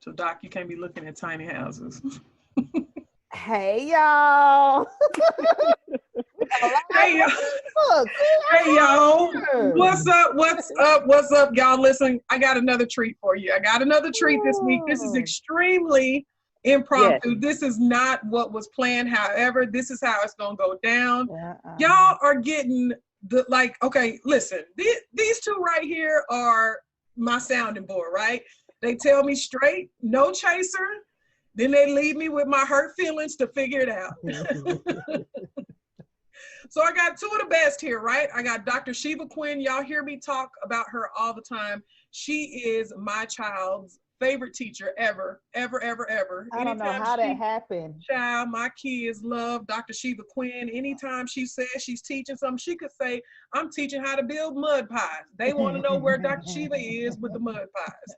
So Doc, you can't be looking at tiny houses. Hey y'all. Hey y'all. Hey y'all. What's up? What's up? What's up, y'all? Listen, I got another treat for you. I got another treat this week. This is extremely impromptu. Yes. This is not what was planned. However, this is how it's gonna go down. Y'all are getting the okay, listen, these two right here are my sounding board, right? They tell me straight, no chaser. Then they leave me with my hurt feelings to figure it out. So I got two of the best here, right? I got Dr. Sheva Quinn. Y'all hear me talk about her all the time. She is my child's favorite teacher ever. I don't know how that happened. Child, my kids love Dr. Sheva Quinn. Anytime she says she's teaching something, she could say, I'm teaching how to build mud pies. They want to know where Dr. Sheva is with the mud pies.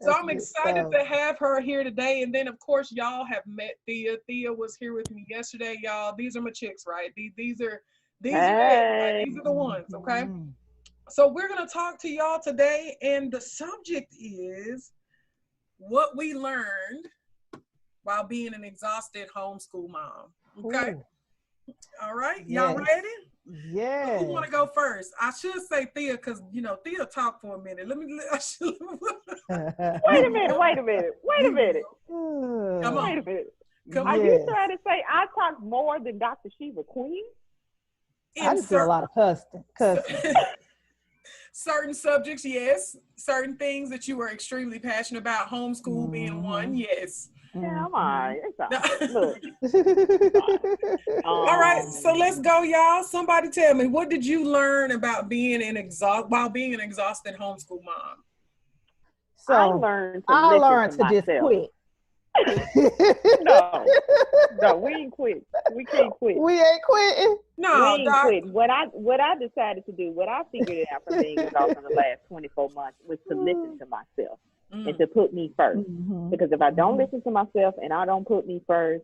So I'm excited to have her here today. And then, of course, y'all have met Thea. Thea was here with me yesterday, y'all. These are my chicks, right? These are the ones, okay? So we're going to talk to y'all today, and the subject is what we learned while being an exhausted homeschool mom. Okay? Ooh. All right? Y'all ready? Yeah. Who want to go first? I should say Thea because, Thea talked for a minute. Wait a minute. Come on. Wait a minute. Are you trying to say I talk more than Dr. Sheva Quinn? I just do a lot of cussing. Certain subjects, yes. Certain things that you are extremely passionate about, homeschool being one, yes. Yeah, I'm all right. It's all right. Look. All right, so let's go, y'all. Somebody tell me, what did you learn about being while being an exhausted homeschool mom? So I learned to just quit. No, we ain't quit. We can't quit. We ain't quitting. No, we ain't quitting. What I decided to do, what I figured it out from being exhausted in the last 24 months was to listen to myself and to put me first. Because if I don't listen to myself and I don't put me first,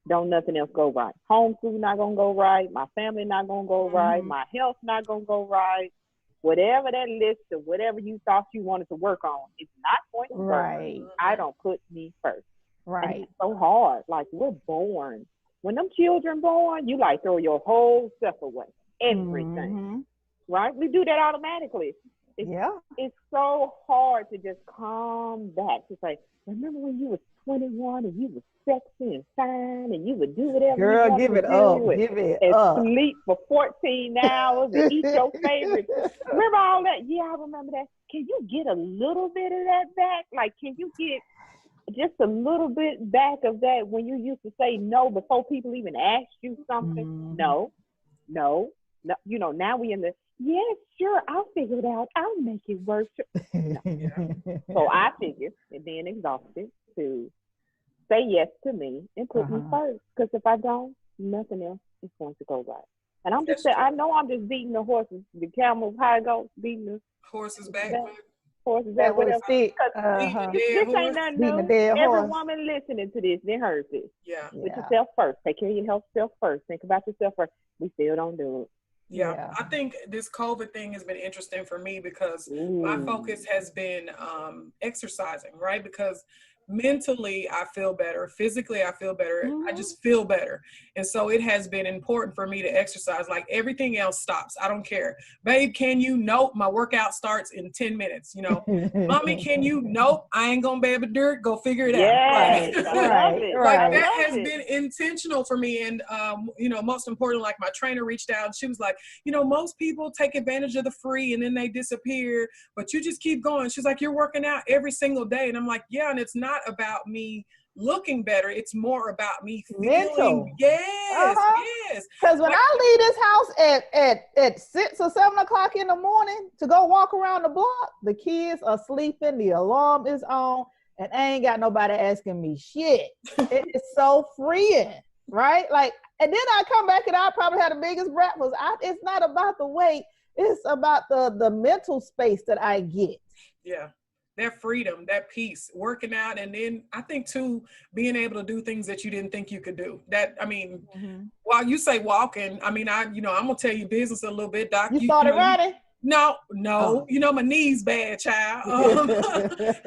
don't nothing else go right. Homeschool not gonna go right. My family not gonna go right. My health not gonna go right. Whatever that list of whatever you thought you wanted to work on, it's not going to work. I don't put me first. Right. And it's so hard. Like, we're born. When them children born, you like throw your whole stuff away. Everything. Right? We do that automatically. It's so hard to just come back to say, remember when you was 21 and you was sexy and fine and you would do whatever Girl, you wanted give it to up. do Give it and up. sleep for 14 hours and eat your favorite. Remember all that? Yeah, I remember that. Can you get a little bit of that back? Like, can you get just a little bit back of that when you used to say no before people even asked you something? No. Now we in the, yes, sure, I'll figure it out. I'll make it work. No. So I figured, and being exhausted, to say yes to me and put me first. Because if I don't, nothing else is going to go right. And I'm just saying, I know I'm just beating the horses, the camel, how it goes, beating the horses back. Horses back, whatever. This ain't nothing new. Every woman listening to this, they heard this. Yeah. Put yourself first. Take care of yourself first. Think about yourself first. We still don't do it. Yeah. I think this COVID thing has been interesting for me because my focus has been exercising, right? Because mentally I feel better, physically I feel better, I just feel better. And so it has been important for me to exercise. Like, everything else stops. I don't care. Babe, can you? Nope, my workout starts in 10 minutes. Mommy, can you? Nope, I ain't gonna be able to do it. Go figure it out. Like, that has been intentional for me. And most important, like, my trainer reached out and she was like, most people take advantage of the free and then they disappear, but you just keep going. She's like, you're working out every single day. And I'm like, yeah, and it's not about me looking better, it's more about me feeling yes. Because when I leave this house at 6 or 7 o'clock in the morning to go walk around the block, the kids are sleeping, the alarm is on, and I ain't got nobody asking me shit. It is so freeing, right? Like, and then I come back and I probably have the biggest breakfast. It's not about the weight, it's about the mental space that I get. Yeah. That freedom, that peace, working out. And then I think too, being able to do things that you didn't think you could do. That, I mean, while you say walking, I mean, I'm going to tell you business a little bit, Doc. You started running? No, Oh. you know, my knees bad, child.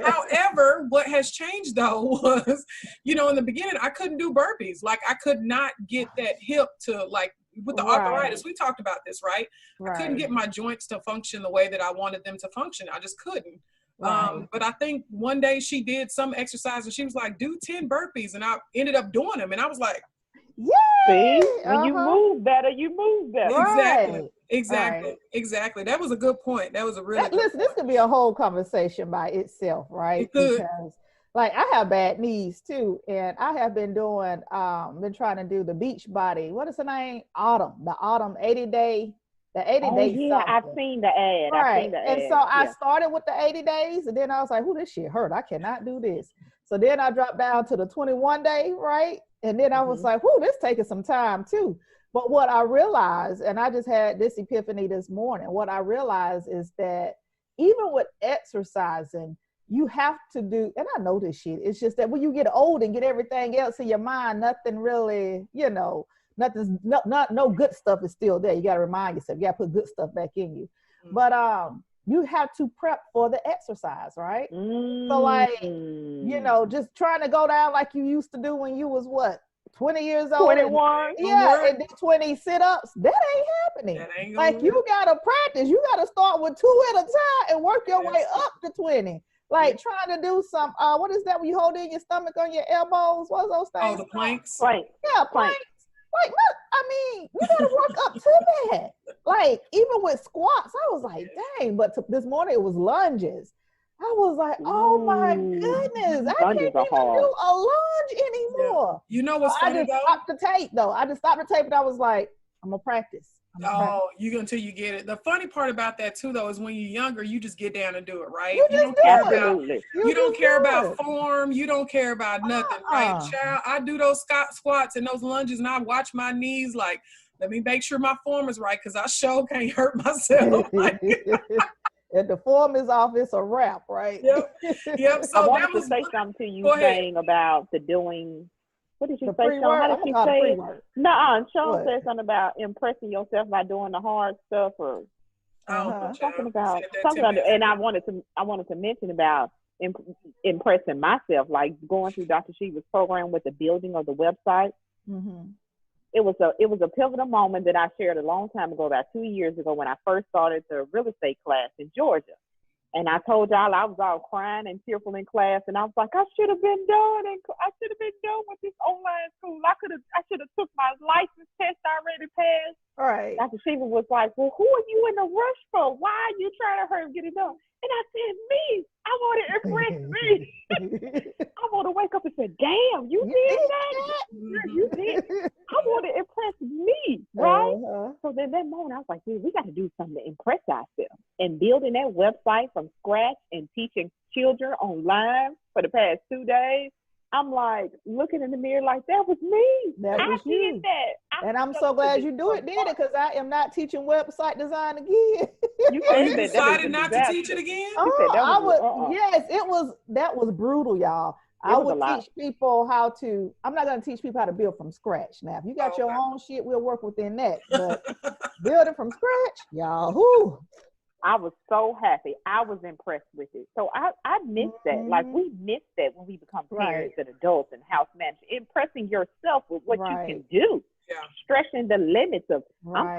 However, what has changed though was, you know, in the beginning, I couldn't do burpees. Like I could not get that hip to like with the arthritis. We talked about this, right? I couldn't get my joints to function the way that I wanted them to function. I just couldn't. But I think one day she did some exercise and she was like, do 10 burpees. And I ended up doing them. And I was like, yeah. See, when you move better, you move better. Exactly. That was a good point. That was a really good listen, point. this could be a whole conversation by itself, right? It could. Because like I have bad knees too, and I have been doing been trying to do the beach body. What is the name? The autumn 80-day. The 80 Oh, days. yeah, I've seen the ad. Right. And so I started with the 80 days, and then I was like, "Who this shit hurt? I cannot do this." So then I dropped down to the 21 day, right? And then I was like, "Whoo, this taking some time too." But what I realized, and I just had this epiphany this morning, what I realized is that even with exercising, you have to do, and I know this shit, it's just that when you get old and get everything else in your mind, nothing really, you know, no good stuff is still there. You got to remind yourself, you got to put good stuff back in you. But you have to prep for the exercise, right? So like, you know, just trying to go down like you used to do when you was what, 20 years old? 21. And do 20 sit-ups. That ain't happening. That ain't like you gotta practice. You gotta start with 2 at a time and work your way up to 20. Like trying to do some what is that when you hold in your stomach on your elbows? What's those things? Oh, the planks. Yeah, planks. Like, look, I mean, you gotta work up to that. Like, even with squats, I was like, dang. But this morning it was lunges. I was like, oh my goodness, I can't even do a lunge anymore. You know what's funny though? I just stopped the tape and I was like, I'm gonna practice. You until you get it. The funny part about that too, though, is when you're younger, you just get down and do it, right? You don't care about form. You don't care about nothing, right? Child, I do those squats and those lunges, and I watch my knees. Like, let me make sure my form is right, because I sure can't hurt myself. If the form is off, it's a wrap, right? Yep. So I wanted to say something to you, saying about the doing. What did you say, Sean? How did she say it? Sean said something about impressing yourself by doing the hard stuff, or something about. And I wanted to mention about impressing myself, like going through Dr. Sheva's program with the building of the website. It was a pivotal moment that I shared a long time ago, about 2 years ago, when I first started the real estate class in Georgia. And I told y'all I was all crying and tearful in class, and I was like, I should have been done with this online school. I should have took my license test I already passed. Right. Dr. Sheva was like, well, who are you in a rush for? Why are you trying to hurry and get it done? And I said, me. I want to impress me. I want to wake up and say, damn, you did that? You did. I want to impress me, right? So then that moment, I was like, dude, we got to do something to impress ourselves. And building that website from scratch and teaching children online for the past 2 days, I'm like looking in the mirror like, that was me. I did that. And I'm so glad you did it, because I am not teaching website design again. You decided not to teach it again? That was brutal, y'all. I would teach people how to, I'm not going to teach people how to build from scratch. Now, if you got your own shit, we'll work within that. But building from scratch, y'all, whoo. I was so happy. I was impressed with it. So I missed that. Like, we missed that when we become parents and adults and house managers. Impressing yourself with what you can do. Yeah. Stretching the limits of,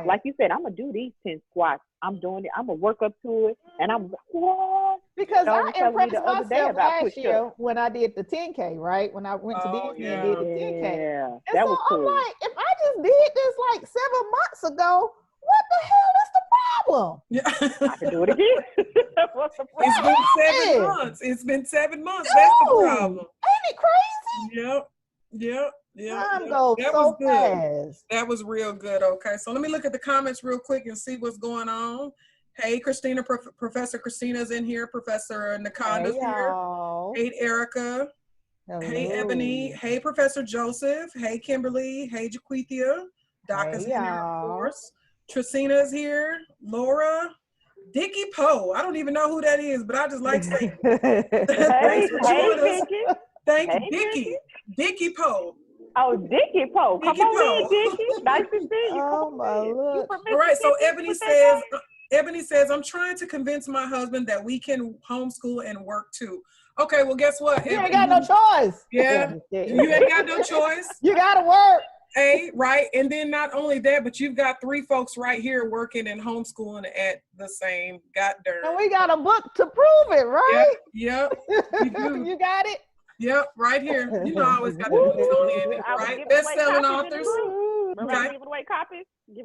like you said, I'm going to do these 10 squats. I'm doing it. I'm going to work up to it. And I'm like, what? Because I impressed myself last year when I did the 10K, right? When I went to Disney and did the 10K. Yeah, and that so was cool. I'm like, if I just did this like 7 months ago, what the hell is the problem? Yeah. I can do it again. What's the problem? It's been 7 months. It's been 7 months. That's the problem. Ain't it crazy? Yep. Time goes so fast. That was real good. Okay, so let me look at the comments real quick and see what's going on. Hey, Christina, Professor Christina's in here. Professor Nakonda's here. Hey, Erica. Hello. Hey, Ebony. Hey, Professor Joseph. Hey, Kimberly. Hey, Jaquithia. Doc's in here, of course. Tracina is here. Laura. Dickie Poe. I don't even know who that is, but I just like saying thanks for joining us. Thank you, Dickie. Dickie Poe. Oh, Dickie Poe. Come on in, Dickie. Nice to see you. Oh, my Lord. All right, so Ebony says, Ebony says, I'm trying to convince my husband that we can homeschool and work too. Okay, well, guess what? You ain't got no choice. Yeah, you ain't got no choice. You got to work. Hey, right. And then not only that, but you've got 3 folks right here working and homeschooling at the same goddamn. And we got a book to prove it, right? Yep. You got it? Yep, right here. You know, I always got the books on the end, right? Best-selling authors. Remember giving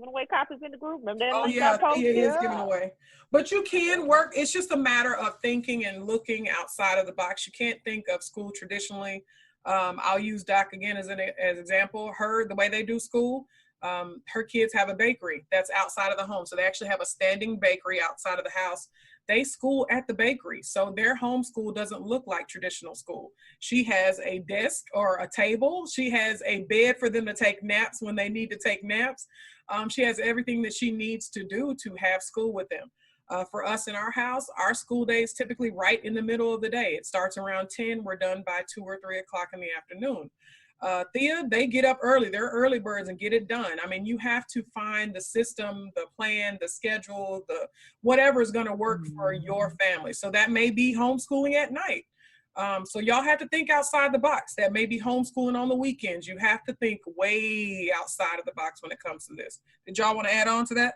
away copies in the group? Remember that? Oh, yeah, Thea is giving away. But you can work. It's just a matter of thinking and looking outside of the box. You can't think of school traditionally. I'll use Doc again as an example. The way they do school, her kids have a bakery that's outside of the home. So they actually have a standing bakery outside of the house. They school at the bakery. So their homeschool doesn't look like traditional school. She has a desk or a table. She has a bed for them to take naps when they need to take naps. She has everything that she needs to do to have school with them. For us in our house, our school day is typically right in the middle of the day. It starts around 10. We're done by 2 or 3 o'clock in the afternoon. Thea, they get up early. They're early birds and get it done. I mean, you have to find the system, the plan, the schedule, the whatever is going to work for your family. So that may be homeschooling at night. So y'all have to think outside the box. That may be homeschooling on the weekends. You have to think way outside of the box when it comes to this. Did y'all want to add on to that?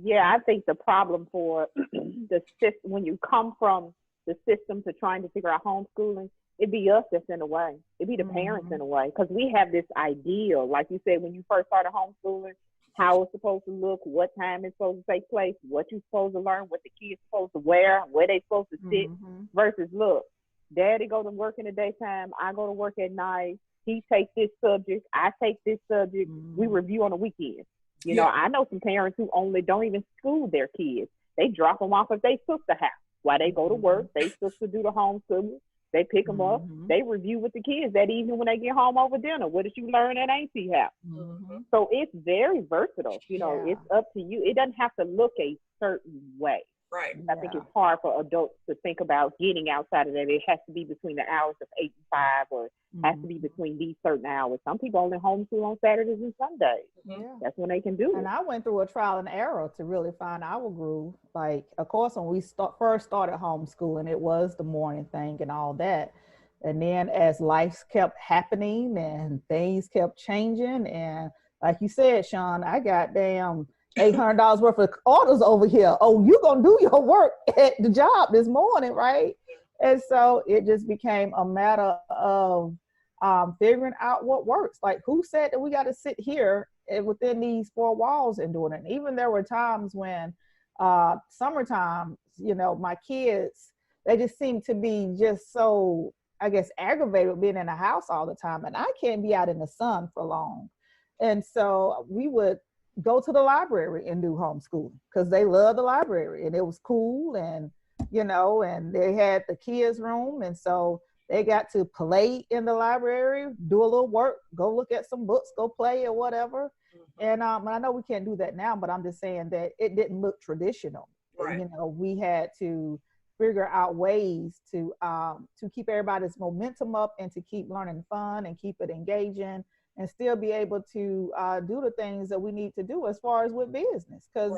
Yeah, I think the problem for the system, when you come from the system to trying to figure out homeschooling, it'd be us that's in the way. It'd be the parents in the way, because we have this ideal, like you said, when you first started homeschooling, how it's supposed to look, what time it's supposed to take place, what you're supposed to learn, what the kids supposed to wear, where they supposed to sit, versus look, Daddy go to work in the daytime, I go to work at night, he takes this subject, I take this subject, we review on the weekends. You know, I know some parents who don't even school their kids. They drop them off at their sister's house while they go to work. They sister do the homeschooling. They pick them up. They review with the kids that evening when they get home over dinner. What did you learn at Auntie house? So it's very versatile. You know, it's up to you. It doesn't have to look a certain way. Right. I think it's hard for adults to think about getting outside of that. It has to be between the hours of 8 and 5, or has to be between these certain hours. Some people only homeschool on Saturdays and Sundays. That's when they can do it. And I went through a trial and error to really find our groove. Like, of course, when we first started homeschooling, it was the morning thing and all that. And then as life kept happening and things kept changing, and like you said, Sean, I got damn $800 worth of orders over here. Oh, you gonna do your work at the job this morning, right? And so it just became a matter of figuring out what works. Like, who said that we got to sit here within these 4 walls and doing it? And even there were times when summertime, you know, my kids, they just seem to be just so, I guess, aggravated with being in the house all the time, and I can't be out in the sun for long. And so we would go to the library and do homeschooling because they love the library, and it was cool, and you know, and they had the kids room, and so they got to play in the library, do a little work, go look at some books, go play or whatever. And I know we can't do that now, but I'm just saying that it didn't look traditional. Right. You know, we had to figure out ways to keep everybody's momentum up and to keep learning fun and keep it engaging, and still be able to do the things that we need to do as far as with business. Because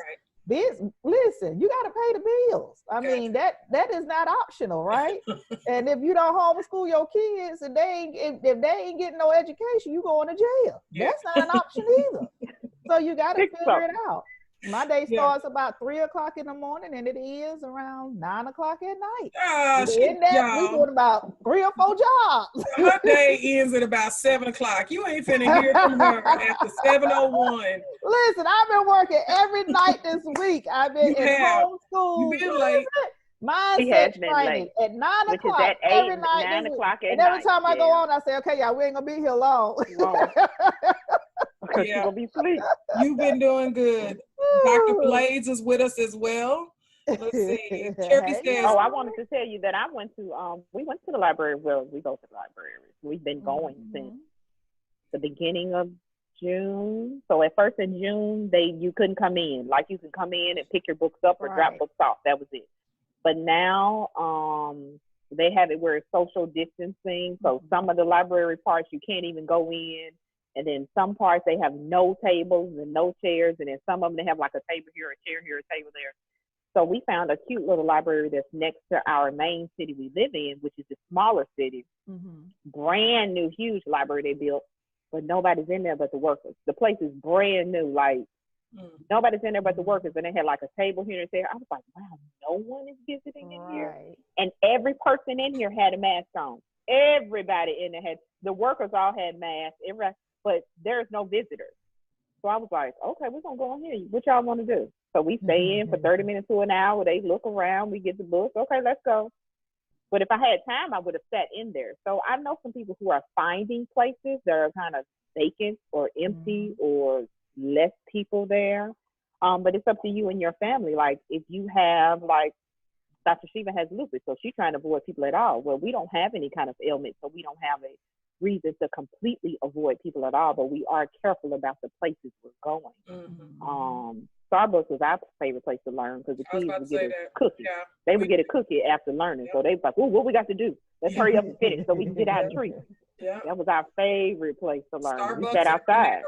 listen, you got to pay the bills. I mean, that is not optional, right? And if you don't homeschool your kids, and if they ain't getting no education, you going to jail. That's not an option either. So you got to figure it out. My day starts about 3 o'clock in the morning, and it is around 9 o'clock at night. We doing about 3 or 4 jobs. Her day ends at about 7 o'clock. You ain't finna hear from her after 7:01. Listen, I've been working every night this week. I've been in homeschool. You've been late. Mindset training at 9 o'clock at 8, every night. 9 o'clock at and every night, time I go on, I say, okay, y'all, we ain't gonna be here long. You're gonna be asleep. You've been doing good. Dr. Blades is with us as well. Let's see. Cherry says, I wanted to tell you that we went to the library. Well, we go to the library. We've been going since the beginning of June. So at first in June, you couldn't come in. Like, you could come in and pick your books up or drop books off. That was it. But now they have it where it's social distancing. So some of the library parts you can't even go in. And then some parts they have no tables and no chairs. And then some of them they have like a table here, a chair here, a table there. So we found a cute little library that's next to our main city we live in, which is a smaller city. Brand new, huge library they built, but nobody's in there but the workers. The place is brand new, like nobody's in there but the workers. And they had like a table here and there. I was like, wow, no one is visiting in here. And every person in here had a mask on. Everybody in there had, the workers all had masks, but there's no visitors. So I was like, okay, we're going to go in here. What y'all want to do? So we stay in for 30 minutes to an hour. They look around. We get the books. Okay, let's go. But if I had time, I would have sat in there. So I know some people who are finding places that are kind of vacant or empty or less people there. But it's up to you and your family. Like if you have, like Dr. Sheva has lupus, so she's trying to avoid people at all. Well, we don't have any kind of ailment, so we don't have a reason to completely avoid people at all, but we are careful about the places we're going. Starbucks was our favorite place to learn because the kids would get a cookie. Yeah. They would get a cookie after learning. So they were like, oh, what we got to do? Let's hurry up and finish so we can get out and treat. Yeah. That was our favorite place to learn. Starbucks, we sat outside.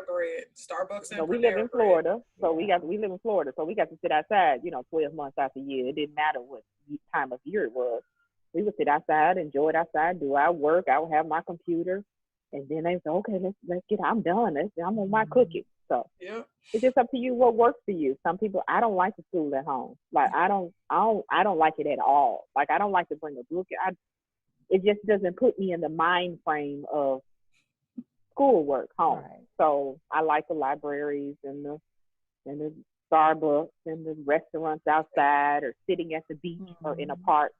Starbucks and so we live in Florida. So we live in Florida. So we got to sit outside, 12 months out the year. It didn't matter what time of year it was. We would sit outside, enjoy it outside, do our work. I would have my computer. And then they said, okay, let's get, I'm done. I'm on my cookie. So it's just up to you what works for you. Some people, I don't like the school at home. Like I don't like it at all. Like I don't like to bring a book. It just doesn't put me in the mind frame of schoolwork home. Right. So I like the libraries and the Starbucks and the restaurants outside or sitting at the beach or in a park.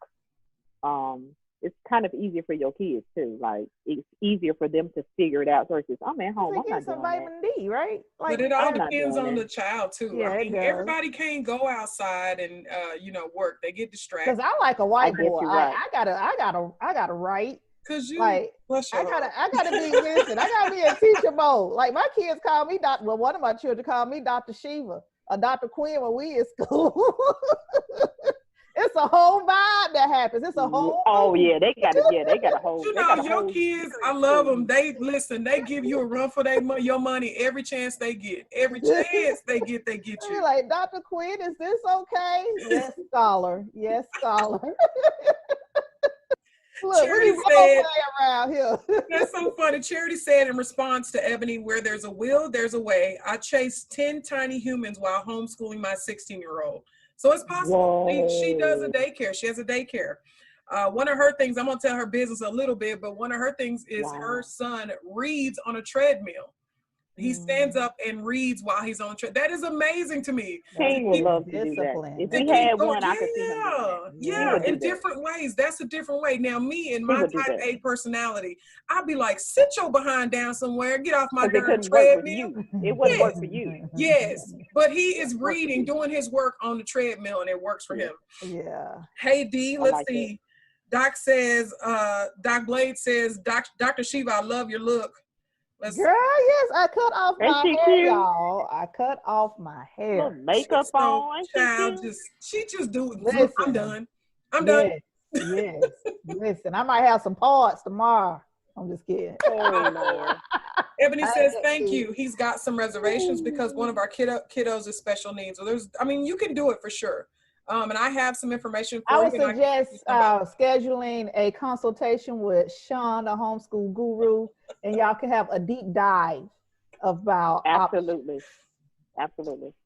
It's kind of easier for your kids too. Like it's easier for them to figure it out versus I'm at home. I'm not doing vitamin D, right? Like, but it all depends on the child too. Yeah, I mean, everybody can't go outside and work. They get distracted. Because I like a whiteboard. Right. I gotta write. Cause you like I gotta be listen. I gotta be in teacher mode. Like my kids call me Dr. Well, one of my children called me Dr. Sheva or Dr. Quinn when we in school. It's a whole vibe that happens. It's a whole. Oh yeah, they got a whole. Your kids, I love them. They listen. They give you a run for your money every chance they get. Every chance they get you. They're like, Dr. Quinn, is this okay? Yes, scholar. Yes, scholar. Look, Charity said, around here. That's so funny. Charity said in response to Ebony, where there's a will, there's a way. I chased 10 tiny humans while homeschooling my 16-year-old. So it's possible. She does a daycare. She has a daycare. One of her things, I'm going to tell her business a little bit, but one of her things is her son reads on a treadmill. He stands up and reads while he's on treadmill. That is amazing to me. He would love to do that. If he had one, I could see him doing that. Yeah, in different ways. That's a different way. Now, me and my type A personality, I'd be like, sit your behind down somewhere. Get off my darn treadmill. It wouldn't work for you. Yes, but he is reading, doing his work on the treadmill, and it works for him. Yeah. Hey, D, let's see. Doc says, Doc Blade says, Dr. Sheva, I love your look. Girl, yes, I cut off my hair, y'all. I cut off my hair. Makeup on. She just do it. Listen, I'm done. I'm done. Yes. Listen, I might have some parts tomorrow. I'm just kidding. Oh, Lord. Ebony says, thank you. He's got some reservations because one of our kiddos is special needs. So you can do it for sure. And I have some information for you. I would suggest scheduling a consultation with Sean, the homeschool guru, and y'all can have a deep dive about Absolutely.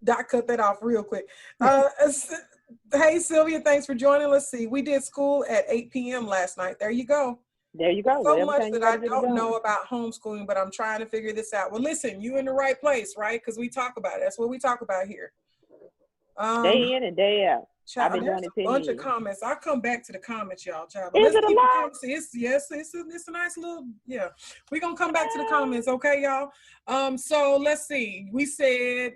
Doc, cut that off real quick. Hey, Sylvia, thanks for joining. Let's see. We did school at 8 p.m. last night. There you go. So much that I don't know about homeschooling, but I'm trying to figure this out. Well, listen, you in the right place, right? Because we talk about it. That's what we talk about here. Day in and day out. Child, there's a bunch of comments. I'll come back to the comments, y'all. Child. Is it a lot? It's a nice little, We're going to come back to the comments, okay, y'all? So let's see. We said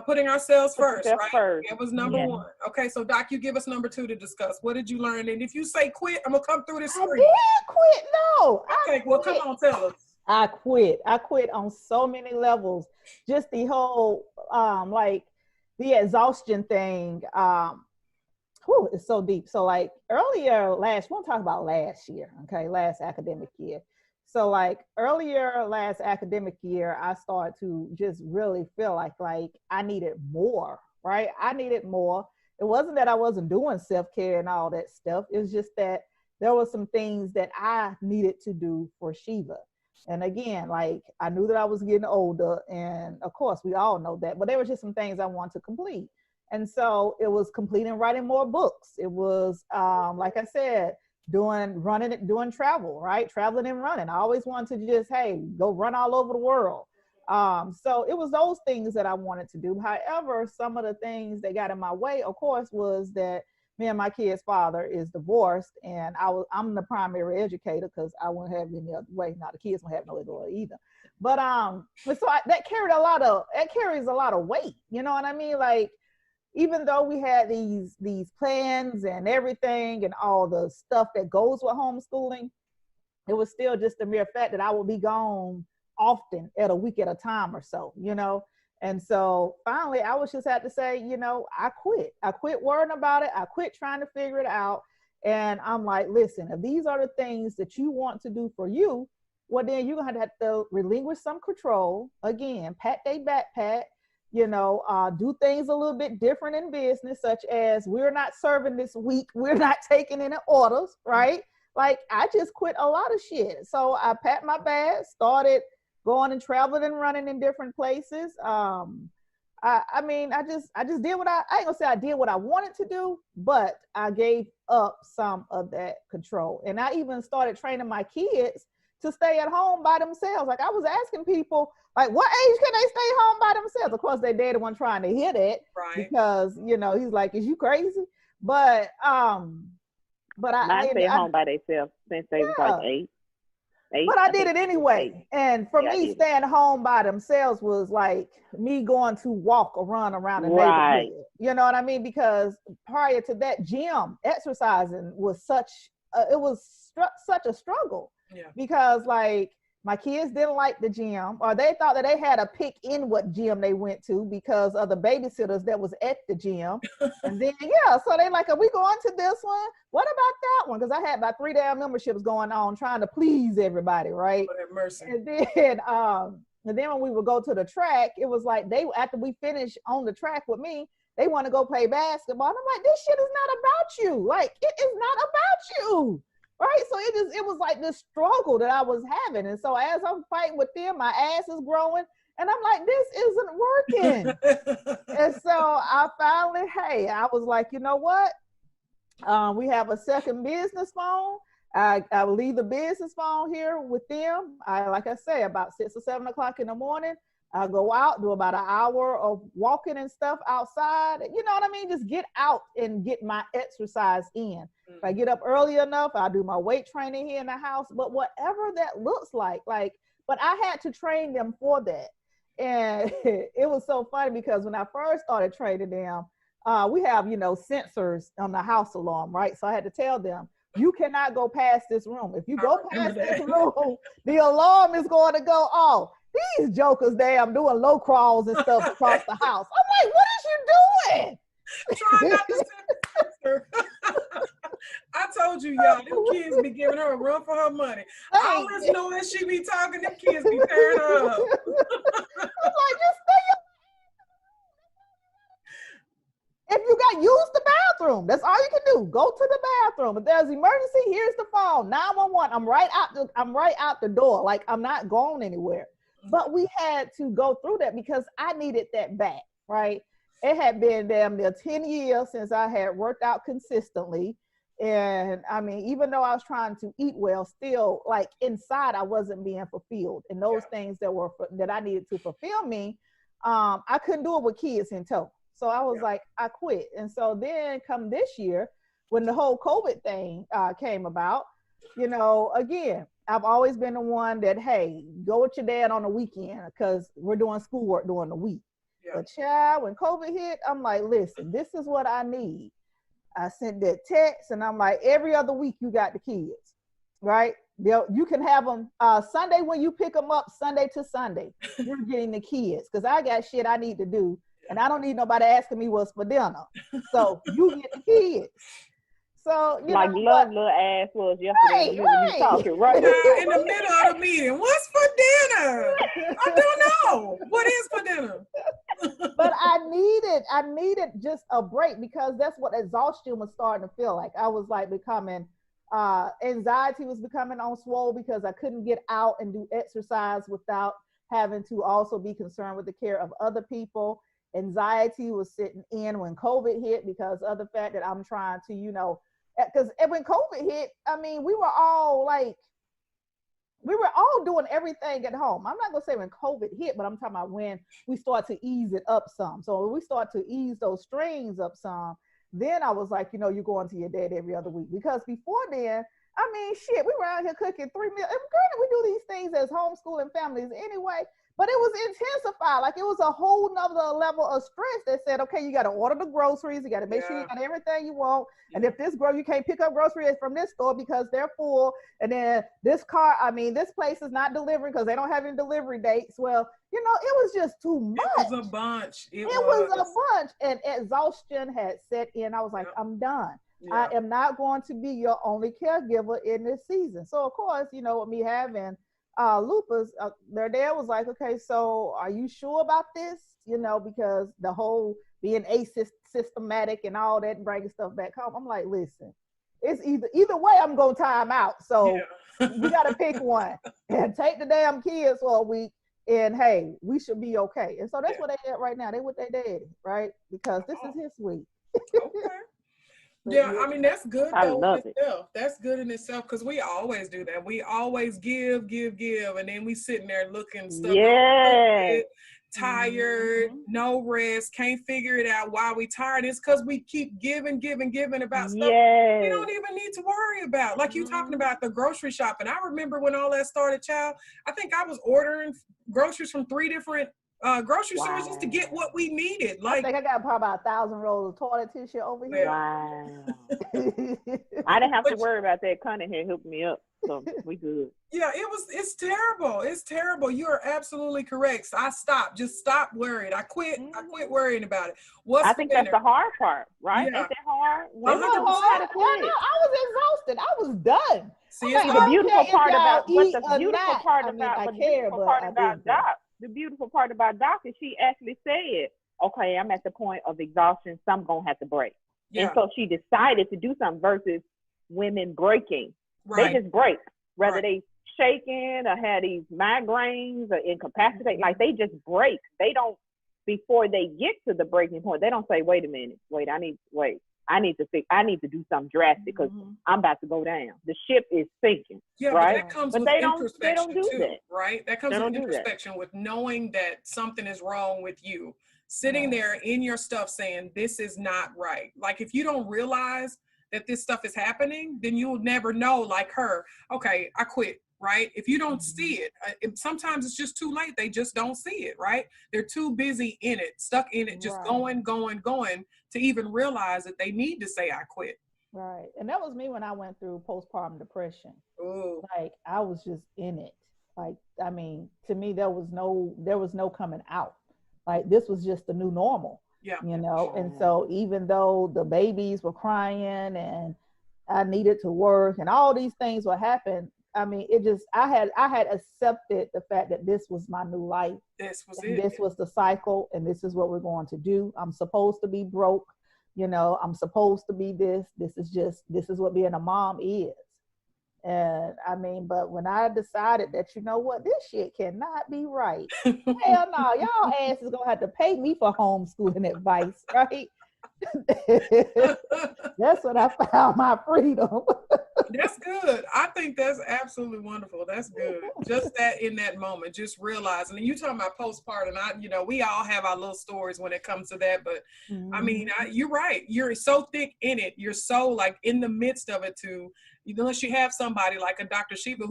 putting ourselves first, right? It was number one. Okay, so Doc, you give us number 2 to discuss. What did you learn? And if you say quit, I'm going to come through this screen. I did quit, no. Okay, well, come on, tell us. I quit on so many levels. Just the whole, the exhaustion thing, it's so deep. So like we'll talk about last year, okay, last academic year. So like earlier last academic year, I started to just really feel like I needed more, right? I needed more. It wasn't that I wasn't doing self-care and all that stuff. It's just that there were some things that I needed to do for Sheva. And again, like I knew that I was getting older, and of course we all know that, but there were just some things I wanted to complete. And so it was completing writing more books. It was like I said, doing travel, right? Traveling and running. I always wanted to just, hey, go run all over the world. So it was those things that I wanted to do. However, some of the things that got in my way, of course, was that me and my kid's father is divorced, and I'm the primary educator because I wouldn't have any other way. Now the kids won't have no other way either. But that carries a lot of weight. You know what I mean? Like, even though we had these plans and everything and all the stuff that goes with homeschooling, it was still just the mere fact that I would be gone often at a week at a time or so, you know? And so finally I was just had to say, you know, I quit worrying about it. I quit trying to figure it out. And I'm like, listen, if these are the things that you want to do for you, well, then you're going to have to relinquish some control. Again, pat they backpack, you know, do things a little bit different in business, such as we're not serving this week. We're not taking any orders, right? Like I just quit a lot of shit. So I packed my bag, started going and traveling and running in different places. I mean, I just did what I ain't gonna say I did what I wanted to do, but I gave up some of that control. And I even started training my kids to stay at home by themselves. Like I was asking people, like, what age can they stay home by themselves? Of course, their daddy wasn't trying to hear that, right? Because, you know, he's like, is you crazy? But I stay home by themselves since they was like 8. But I did it anyway. And for me, staying home by themselves was like me going to walk or run around the neighborhood. You know what I mean? Because prior to that, gym exercising was such a struggle. Yeah. Because like my kids didn't like the gym, or they thought that they had to pick in what gym they went to because of the babysitters that was at the gym. And then, so they like, are we going to this one? What about that one? Because I had about 3 damn memberships going on trying to please everybody, right? Mercy. And then when we would go to the track, it was like after we finished on the track with me, they want to go play basketball. And I'm like, this shit is not about you. Like, it is not about you. Right. So it was like this struggle that I was having. And so as I'm fighting with them, my ass is growing. And I'm like, this isn't working. And so I I was like, you know what? We have a second business phone. I will leave the business phone here with them. Like I say, about 6 or 7 o'clock in the morning, I go out, do about an hour of walking and stuff outside. You know what I mean? Just get out and get my exercise in. If I get up early enough, I'll do my weight training here in the house. But whatever that looks like, but I had to train them for that. And it was so funny because when I first started training them, we have, sensors on the house alarm, right? So I had to tell them, you cannot go past this room. If you go past this room, the alarm is going to go off. These jokers there, I'm doing low crawls and stuff across the house. I'm like, what is you doing? Trying not to censor. I told you, y'all, them kids be giving her a run for her money. I always know when she be talking, them kids be tearing her up. I'm like, just stay up. If you got use the bathroom, that's all you can do. Go to the bathroom. If there's emergency, here's the phone. 911. I'm right out the door. Like, I'm not going anywhere. But we had to go through that because I needed that back, right? It had been damn near 10 years since I had worked out consistently. And I mean, even though I was trying to eat well, still like inside, I wasn't being fulfilled. And those things that I needed to fulfill me, I couldn't do it with kids in tow. So I was like, I quit. And so then come this year, when the whole COVID thing came about, again, I've always been the one that, hey, go with your dad on the weekend because we're doing schoolwork during the week. Yeah. But child, when COVID hit, I'm like, listen, this is what I need. I sent that text and I'm like, every other week you got the kids, right? You can have them Sunday when you pick them up, Sunday to Sunday. You're getting the kids because I got shit I need to do. And I don't need nobody asking me what's for dinner. So you get the kids. So, like love little ass was yesterday. Right. You talking, right? In the middle of the meeting. What's for dinner? I don't know. What is for dinner? but I needed just a break because that's what exhaustion was starting to feel like. I was like becoming anxiety was becoming on swole because I couldn't get out and do exercise without having to also be concerned with the care of other people. Anxiety was sitting in when COVID hit because of the fact that I'm trying to, because when COVID hit, I mean, we were all doing everything at home. I'm not gonna say when COVID hit, but I'm talking about when we start to ease it up some. So when we start to ease those strains up some, then I was like, you're going to your dad every other week. Because before then, I mean, shit, we were out here cooking 3 meals. And granted, we do these things as homeschooling families anyway, but it was intensified. Like it was a whole nother level of stress that said, okay, you got to order the groceries. You got to make sure you got everything you want. And if you can't pick up groceries from this store because they're full. And then this place is not delivering because they don't have any delivery dates. Well, it was just too much. It was a bunch. It was a bunch. And exhaustion had set in. I was like, I'm done. I am not going to be your only caregiver in this season. So, of course, with me having lupus, their dad was like, okay, so are you sure about this? Because the whole being systematic and all that and bringing stuff back home. I'm like, listen, it's either way I'm going to time out. So we got to pick one and take the damn kids for a week. And hey, we should be okay. And so that's what they at right now. They with their daddy, right? Because this is his week. Okay. Yeah, I mean, that's good though in itself. That's good in itself because we always do that. We always give, and then we sitting there looking stuff. Yeah. Tired, no rest, can't figure it out why we tired. It's because we keep giving about stuff we don't even need to worry about. Like you talking about the grocery shopping. I remember when all that started, child. I think I was ordering groceries from 3 different grocery stores just to get what we needed. Like I think I got probably about 1,000 rolls of toilet tissue over here. Wow. I didn't have to worry about that. Connie had hooked me up, so we good. Yeah, it's terrible. It's terrible. You are absolutely correct. I just stopped worrying. I quit worrying about it. I think that's the hard part, right? Yeah. Ain't that hard? It was hard. I was exhausted. I was done. See, the beautiful part about Doc is she actually said, okay, I'm at the point of exhaustion, so I'm going to have to break. Yeah. And so she decided to do something versus women breaking. Right. They just break, whether they shaking or had these migraines or incapacitated, like they just break. They don't, before they get to the breaking point, they don't say, wait a minute, I need to do something drastic because I'm about to go down. The ship is sinking. Yeah, right? But that comes with introspection they don't do too, that. Right? That comes with introspection, with knowing that something is wrong with you. Sitting there in your stuff saying, this is not right. Like if you don't realize that this stuff is happening, then you'll never know, like her, okay, I quit. Right? If you don't see it, sometimes it's just too late. They just don't see it, right? They're too busy in it, stuck in it, just going to even realize that they need to say, I quit. Right. And that was me when I went through postpartum depression. Ooh. Like I was just in it. Like, I mean, to me, there was no coming out. Like this was just the new normal, And so even though the babies were crying and I needed to work and all these things would happen, I mean, I had accepted the fact that this was my new life. This was This was the cycle, and this is what we're going to do. I'm supposed to be broke, I'm supposed to be this. This is what being a mom is. And I mean, but when I decided that, this shit cannot be right. Hell no, y'all ass is gonna have to pay me for homeschooling advice, right? That's when I found my freedom. That's good. I think that's absolutely wonderful. That's good. Just that in that moment, just realizing. And you talking about postpartum, we all have our little stories when it comes to that. But I mean, you're right. You're so thick in it. You're so like in the midst of it too. Unless you have somebody like a Dr. Sheva,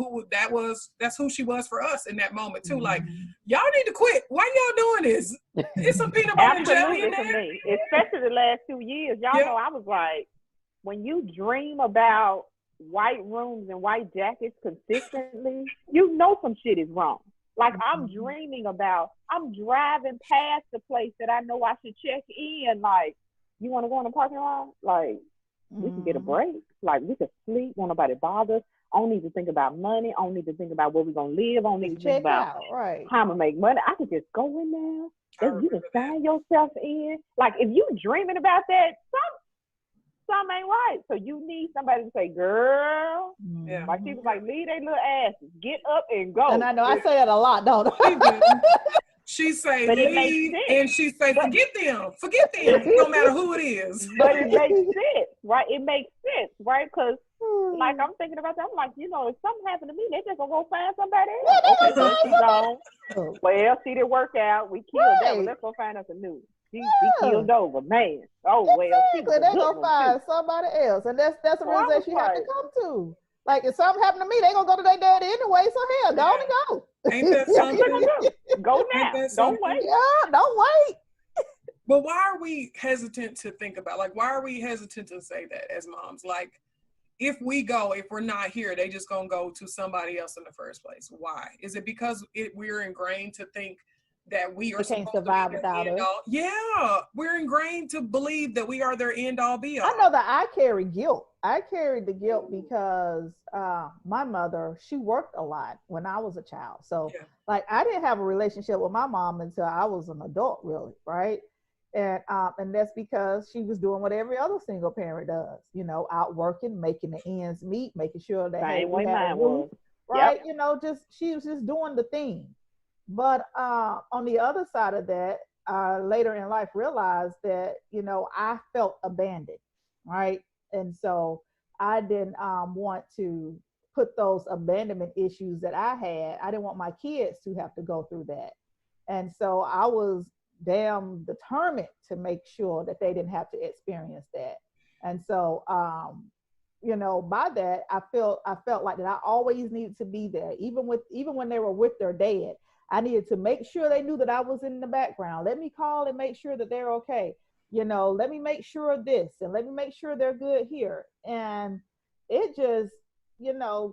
that's who she was for us in that moment too. Like, y'all need to quit. Why y'all doing this? It's some peanut butter and jelly in there. Me. Especially the last 2 years. Y'all know I was like, when you dream about white rooms and white jackets consistently, some shit is wrong. Like I'm driving past the place that I know I should check in. Like, you want to go in the parking lot? Like, We can get a break. Like we could sleep, won't nobody bother us. I don't need to think about money. I don't need to think about where we're gonna live. I don't need to think about right. how I'm gonna make money. I could just go in there. You can sign yourself in. Like if you dreaming about that, something ain't right. So you need somebody to say, girl, like people like, leave their little asses. Get up and go. And I know I say that a lot, don't I? She say leave, and she say forget them. No matter who it is. But it makes sense, right? It makes sense, right? Because like I'm thinking about that, I'm like, if something happened to me, they just gonna go find somebody else. Okay, so she's gone. Well, she didn't work out. We killed that. Well, let's go find us a new. She killed over, man. Oh well, exactly. They gonna find somebody else, and that's a realization she had to come to. Like if something happened to me, they gonna go to their daddy anyway. So hell, go on and go. Ain't that something? Go now. Don't wait. Yeah, don't wait. But why are we hesitant to think about? Like, why are we hesitant to say that as moms? Like, if we're not here, they just gonna go to somebody else in the first place. Why? Is it because we're ingrained to think that we are can't survive without us? Yeah, we're ingrained to believe that we are their end all be all. I know that I carry guilt. I carried the guilt because my mother, she worked a lot when I was a child. So like I didn't have a relationship with my mom until I was an adult, really, right? And that's because she was doing what every other single parent does, out working, making the ends meet, making sure that we had a roof, right? Yep. She was just doing the thing. But on the other side of that, later in life realized that, I felt abandoned, right? And so I didn't want to put those abandonment issues that I had. I didn't want my kids to have to go through that. And so I was damn determined to make sure that they didn't have to experience that. And so, by that, I felt like that I always needed to be there, even when they were with their dad. I needed to make sure they knew that I was in the background. Let me call and make sure that they're okay. Let me make sure of this and let me make sure they're good here. And it just,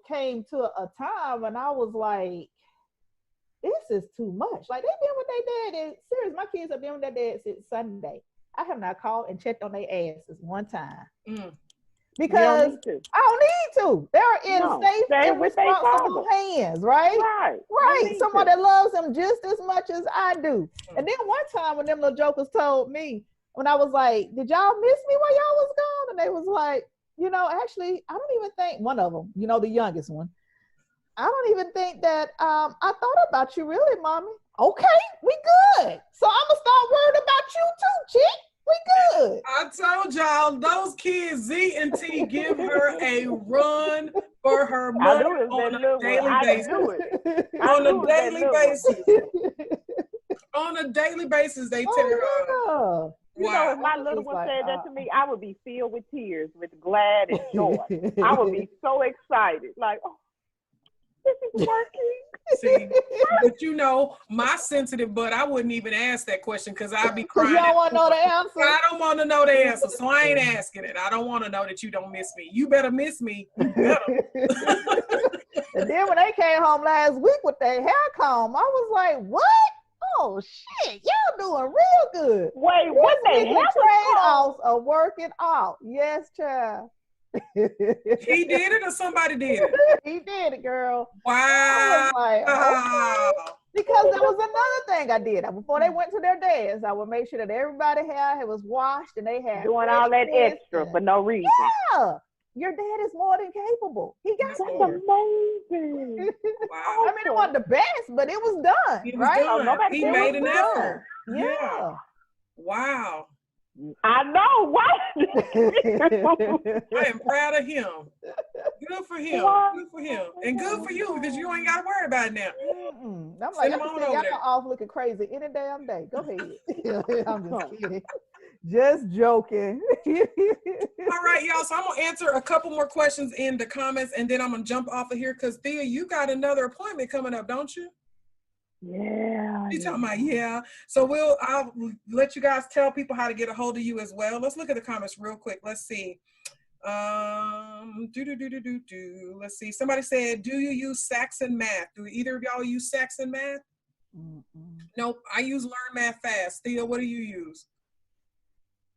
came to a time when I was like, this is too much. Like they've been with their dad. Serious, my kids have been with their dad since Sunday. I have not called and checked on their asses one time. Because I don't need to. They're in safe and responsible hands, right? Right. Someone that loves them just as much as I do. And then one time when them little jokers told me, when I was like, did y'all miss me while y'all was gone? And they was like, actually, I don't even think, one of them, the youngest one, I don't even think that I thought about you really, mommy. Okay, we good. So I'm going to start worried about you too, chick. We good. I told y'all, those kids, Z and T, give her a run for her money on a daily basis. On a daily basis. On a daily basis, they tell her. If my little one said that to me, I would be filled with tears, with glad and joy. I would be so excited. Like, oh, this is working. See, but my sensitive butt, I wouldn't even ask that question because I'd be crying. You don't want to know the answer. I don't want to know the answer, so I ain't asking it. I don't want to know that you don't miss me. You better miss me. You better. And then when they came home last week with their hair comb, I was like, what? Oh shit, y'all doing real good. Wait, what the hell? Trade-offs are working out. Yes, child. He did it or somebody did it? He did it, girl. Wow. I was like, okay. Because there was another thing I did. Before they went to their dads, I would make sure that everybody's hair was washed and they had doing all that extra for no reason. Yeah. Your dad is more than capable. He got That's amazing. Wow. I mean, it wasn't the best, but it was done. It was right? done. He made an effort. Yeah. Wow. I know, what? I am proud of him. Good for him. Good for him. And good for you because you ain't got to worry about it now. I'm like, y'all off looking crazy any damn day. Go ahead. I'm just kidding. Just joking. All right, y'all. So I'm going to answer a couple more questions in the comments and then I'm going to jump off of here because Thea, you got another appointment coming up, don't you? Yeah. She's talking about, yeah. So I'll let you guys tell people how to get a hold of you as well. Let's look at the comments real quick. Let's see. Let's see. Somebody said, do you use Saxon Math? Do either of y'all use Saxon Math? Nope. I use Learn Math Fast. Thea, what do you use?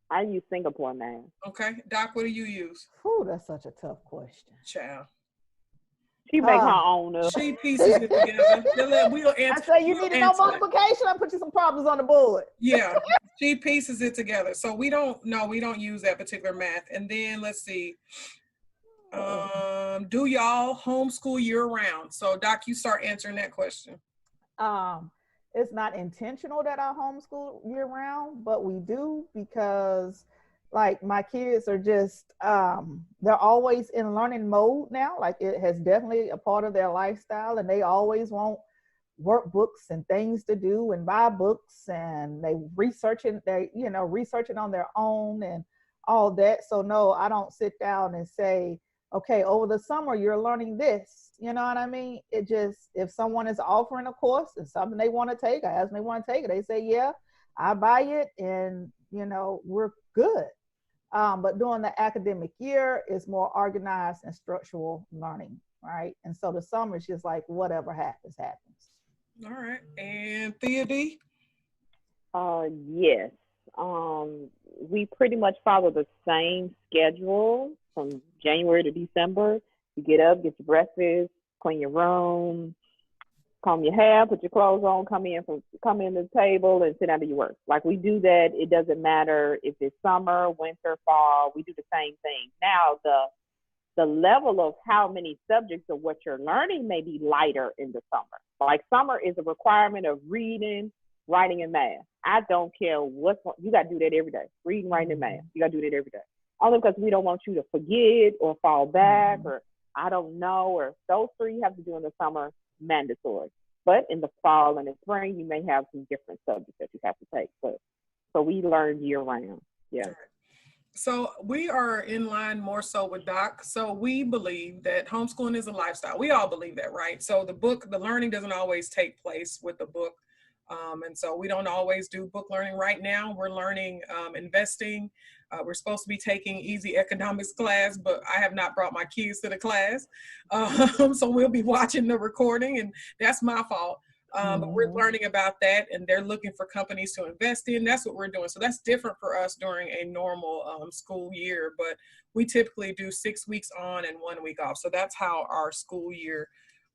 I use Singapore math. Okay. Doc, what do you use? Whew, that's such a tough question. Child. She make her own up. She pieces it together. We'll answer. I say you need to know multiplication. I'll put you some problems on the board. Yeah, she pieces it together. So we don't use that particular math. And then let's see. Do y'all homeschool year round? So Doc, you start answering that question. It's not intentional that I homeschool year round, but we do because like my kids are just they're always in learning mode now. Like it has definitely a part of their lifestyle, and they always want workbooks and things to do and buy books, and they researching on their own and all that. So no, I don't sit down and say, okay, over the summer you're learning this. You know what I mean? It just, if someone is offering a course and something they want to take, I ask them they want to take it. They say, yeah, I buy it, and we're good. But during the academic year, it's more organized and structural learning, right? And so the summer is just like whatever happens. All right. And Thea D? Yes. We pretty much follow the same schedule from January to December. You get up, get your breakfast, clean your room, comb your hair, put your clothes on, come in to the table and sit down to your work. Like we do that. It doesn't matter if it's summer, winter, fall. We do the same thing. Now the level of how many subjects of what you're learning may be lighter in the summer. Like summer is a requirement of reading, writing, and math. I don't care you got to do that every day. Reading, writing, and math. You got to do that every day. Only because we don't want you to forget or fall back or I don't know, or those three you have to do in the summer, mandatory. But in the fall and the spring, you may have some different subjects that you have to take. So we learn year round. Yeah. So we are in line more so with Doc. So we believe that homeschooling is a lifestyle. We all believe that, right? So the learning doesn't always take place with the book. And so we don't always do book learning. Right now, we're learning investing. We're supposed to be taking easy economics class, but I have not brought my kids to the class. So we'll be watching the recording, and that's my fault. But we're learning about that, and they're looking for companies to invest in. That's what we're doing. So that's different for us during a normal school year, but we typically do 6 weeks on and 1 week off. So that's how our school year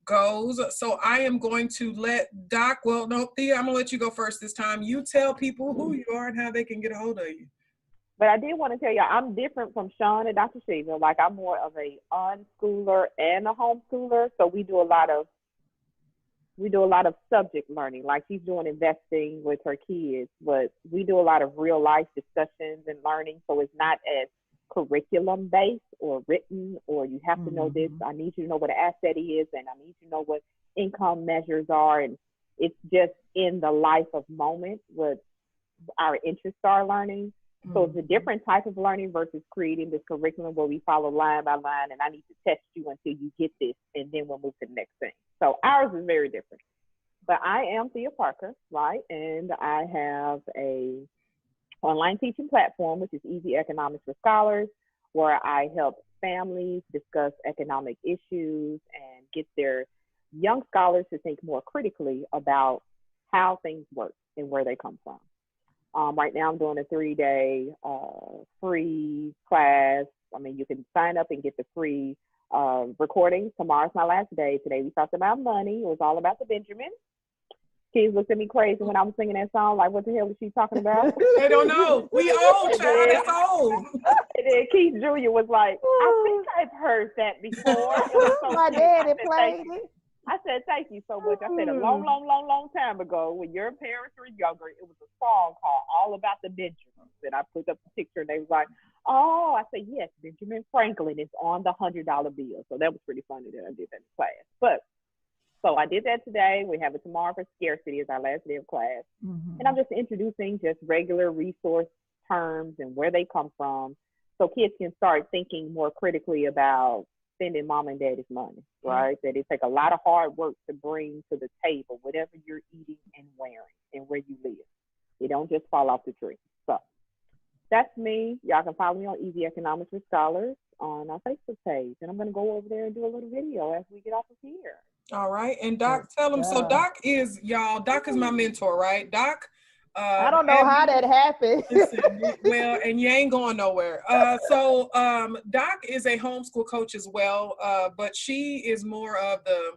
goes. So I am going to let Doc, Thea, I'm gonna let you go first this time. You tell people who you are and how they can get a hold of you. But I did want to tell you, I'm different from Sean and Dr. Sheva. Like I'm more of a unschooler and a homeschooler. So we do a lot of subject learning. Like she's doing investing with her kids, but we do a lot of real life discussions and learning. So it's not as curriculum based or written, or you have to know this. I need you to know what an asset is, and I need you to know what income measures are. And it's just in the life of moment what our interests are learning. So it's a different type of learning versus creating this curriculum where we follow line by line and I need to test you until you get this and then we'll move to the next thing. So ours is very different. But I am Thea Parker, right? And I have a online teaching platform, which is Easy Economics for Scholars, where I help families discuss economic issues and get their young scholars to think more critically about how things work and where they come from. Right now I'm doing a 3-day free class. I mean, you can sign up and get the free recording. Tomorrow's my last day. Today we talked about money. It was all about the Benjamins. Kids looked at me crazy when I was singing that song. Like, what the hell is she talking about? They don't know. We old, child. That's old. And then Keith Jr. was like, I think I've heard that before. So my daddy played it. I said, thank you so much. I said, a long time ago, when your parents were younger, it was a song called All About the Benjamins. And I put up a picture, and they was like, oh, I said, yes, Benjamin Franklin is on the $100 bill. So that was pretty funny that I did that in class. But so I did that today. We have it tomorrow for scarcity as our last day of class. And I'm just introducing just regular resource terms and where they come from so kids can start thinking more critically about spending mom and daddy's money, right? That it takes a lot of hard work to bring to the table whatever you're eating and wearing and where you live. It don't just fall off the tree. So that's me. Y'all can follow me on Easy Economics with Scholars on our Facebook page. And I'm going to go over there and do a little video as we get off of here. All right. And Doc, tell them. So Doc is my mentor, right? Doc I don't know how that happened. Listen, well, and you ain't going nowhere. So Doc is a homeschool coach as well, but she is more of the,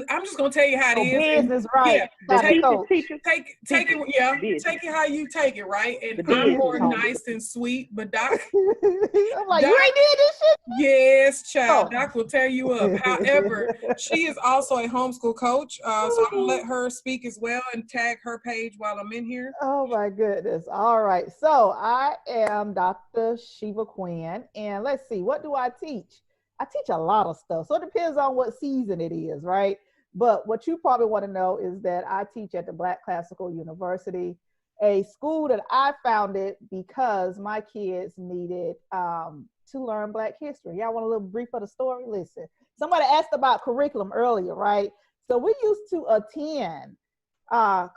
I'm just gonna tell you how it is. Business, right? Yeah, Teacher. take it. Yeah, take it how you take it, right? And I'm more nice and sweet, but Doc, I'm like, Doc, you ain't did this shit. yes, child. Doc will tear you up. However, she is also a homeschool coach, so I'm gonna let her speak as well and tag her page while I'm in here. Oh my goodness. All right. So I am Dr. Sheva Quinn, and let's see, what do I teach? I teach a lot of stuff. So it depends on what season it is, right? But what you probably want to know is that I teach at the Black Classical University, a school that I founded because my kids needed to learn Black history. Y'all want a little brief of the story? Listen, somebody asked about curriculum earlier, right? So we used to attend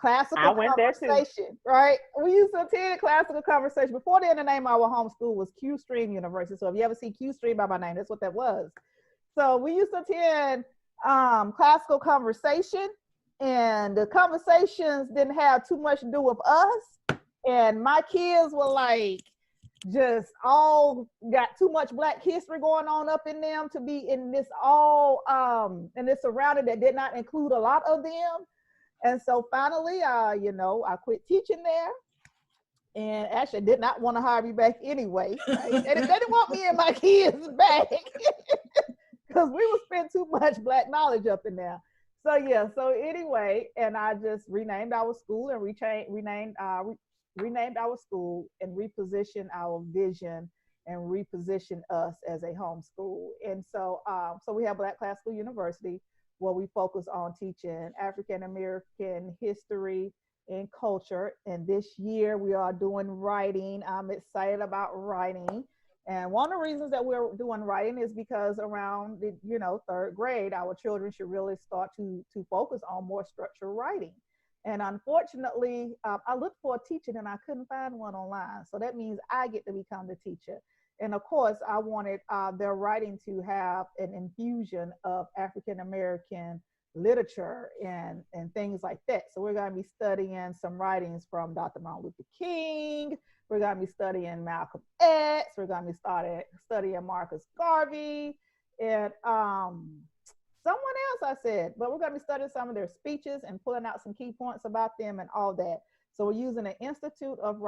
classical conversation, right? We used to attend classical conversation. Before then, the name of our homeschool was Q Stream University. So if you ever see Q Stream by my name, that's what that was. So we used to attend classical conversation, and the conversations didn't have too much to do with us. And my kids were like, just all got too much Black history going on up in them to be in this in this surrounding that did not include a lot of them. And so finally, I quit teaching there, and actually did not want to hire me back anyway. Right? They didn't want me and my kids back because we would spend too much Black knowledge up in there. So yeah, so anyway, and I just renamed our school and renamed our school and repositioned our vision and reposition us as a homeschool. And so, so we have Black Classical University, where we focus on teaching African American history and culture. And this year we are doing writing. I'm excited about writing. And one of the reasons that we're doing writing is because around the, third grade, our children should really start to focus on more structured writing. And unfortunately, I looked for a teacher and I couldn't find one online. So that means I get to become the teacher. And of course, I wanted their writing to have an infusion of African-American literature and things like that. So we're going to be studying some writings from Dr. Martin Luther King. We're going to be studying Malcolm X. We're going to be studying Marcus Garvey and someone else I said, but we're going to be studying some of their speeches and pulling out some key points about them and all that. So we're using an Institute of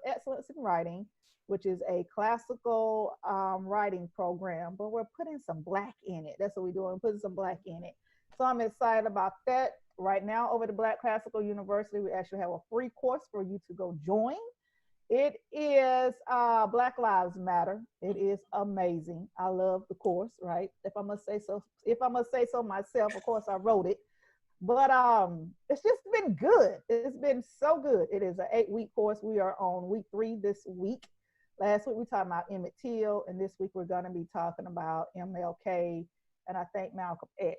Excellence in Writing, which is a classical writing program, but we're putting some Black in it. That's what we're doing, putting some Black in it. So I'm excited about that. Right now over at Black Classical University, we actually have a free course for you to go join. It is Black Lives Matter. It is amazing. I love the course, right? If I must say so myself, of course I wrote it. But it's just been good. It's been so good. It is an 8-week course. We are on week 3 this week. Last week we talked about Emmett Till, and this week we're going to be talking about MLK and I think Malcolm X.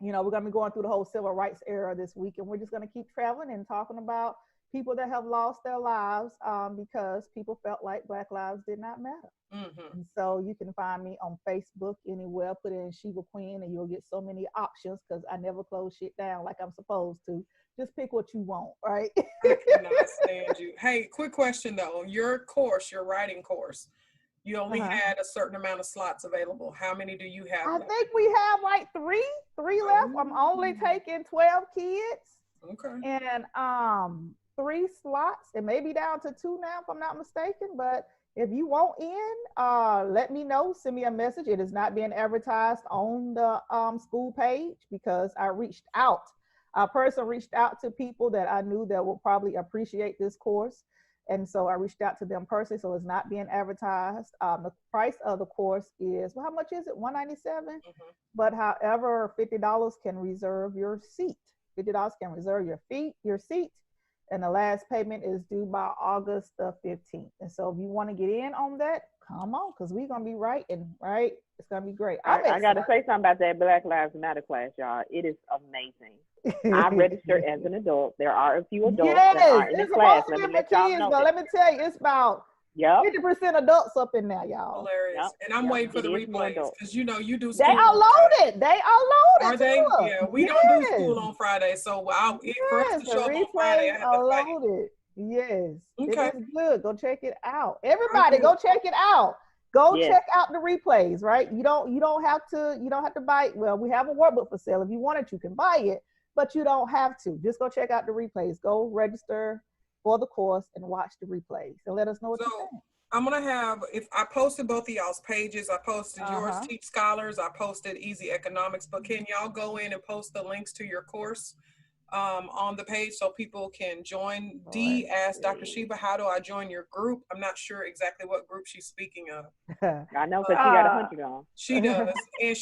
We're going to be going through the whole civil rights era this week, and we're just going to keep traveling and talking about people that have lost their lives because people felt like Black lives did not matter. Mm-hmm. And so you can find me on Facebook anywhere, put in Sheva Quinn, and you'll get so many options because I never close shit down like I'm supposed to. Just pick what you want, right? I cannot stand you. Hey, quick question though. Your writing course, you only had a certain amount of slots available. How many do you have left? I think we have like three left. I'm only taking 12 kids. Okay. And 3 slots. It may be down to 2 now if I'm not mistaken, but if you want in, let me know. Send me a message. It is not being advertised on the school page because I reached out. A person reached out to people that I knew that would probably appreciate this course. And so I reached out to them personally, so it's not being advertised. The price of the course is, well, how much is it? $197. Mm-hmm. But however, $50 can reserve your seat. $50 can reserve your seat. And the last payment is due by August the 15th. And so if you want to get in on that, come on, because we're going to be writing, right? It's going to be great. I got to say something about that Black Lives Matter class, y'all. It is amazing. I registered as an adult. There are a few adults that are in the class. Let me tell you, it's about Yep. 50% adults up in there, y'all. Hilarious. Yep. And I'm waiting for the replays because you do They school. are loaded. They are loaded. Are they? Too. Yeah, we don't do school on Friday, so for us to show up on Friday, I have to fight. Loaded. Yes. Okay. It is good. Go check it out. Everybody, go check it out. Go check out the replays, right? You don't have to buy it. Well, we have a workbook for sale. If you wanted, you can buy it, but you don't have to. Just go check out the replays. Go register for the course and watch the replays and let us know what you think. I'm gonna have, if I posted both of y'all's pages, I posted yours, Teach Scholars, I posted Easy Economics, but can y'all go in and post the links to your course on the page so people can join? D asked Dr. Sheva, how do I join your group? I'm not sure exactly what group she's speaking of. I know, because she got 100 on. She does. And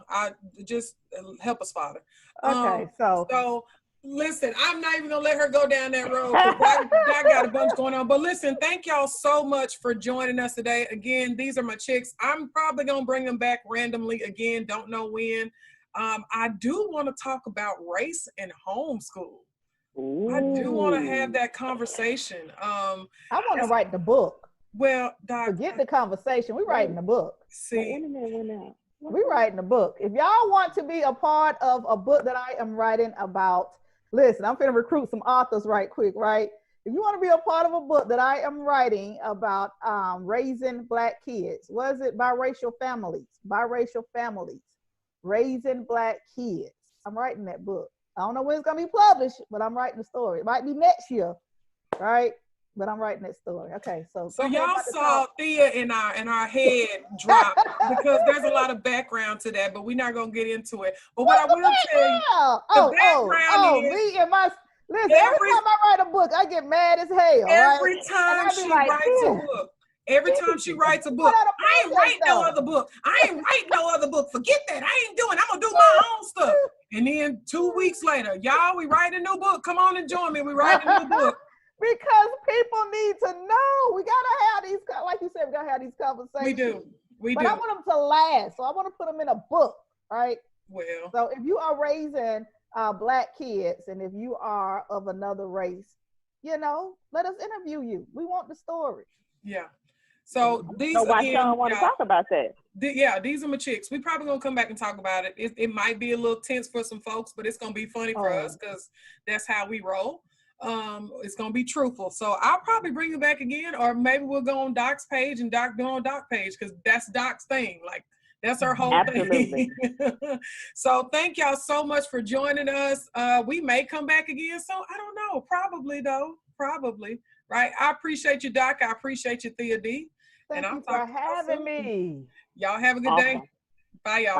I just help us, Father. Okay, so listen, I'm not even gonna let her go down that road because I got a bunch going on. But listen, thank y'all so much for joining us today. Again, these are my chicks. I'm probably gonna bring them back randomly again. Don't know when. I do want to talk about race and homeschool. Ooh. I do want to have that conversation. I want to write the book. Well, Doc, forget the conversation. We're writing the book. See, we're writing the book. If y'all want to be a part of a book that I am writing about, listen, I'm going to recruit some authors right quick, right? If you want to be a part of a book that I am writing about raising Black kids, what is it? Biracial families, raising Black kids. I'm writing that book. I don't know when it's going to be published, but I'm writing the story. It might be next year, right? But I'm writing that story. Okay, so y'all saw Thea in our head drop because there's a lot of background to that, but we're not gonna get into it. But what I will tell you, the background is me and my listen. Every time I write a book, I get mad as hell. Every time she writes a book. Every time she writes a book, I ain't writing no other book. I ain't writing no other book. Forget that. I ain't doing. I'm gonna do my own stuff. And then 2 weeks later, y'all, we write a new book. Come on and join me. We write a new book. Because people need to know. We gotta have these, like you said, we gotta have these conversations. We do. But I want them to last, so I want to put them in a book, right? Well. So if you are raising Black kids, and if you are of another race, let us interview you. We want the story. Yeah. So these why Sean want to talk about that? These are my chicks. We probably gonna come back and talk about it. It might be a little tense for some folks, but it's gonna be funny for us because that's how we roll. It's gonna be truthful. So I'll probably bring you back again, or maybe we'll go on Doc's page and Doc go on Doc's page because that's Doc's thing. Like that's her whole thing. So thank y'all so much for joining us. We may come back again. So I don't know. Probably though. Probably. Right. I appreciate you, Doc. I appreciate you, Thea D. Thank you for having me. Y'all have a good day. Bye, y'all.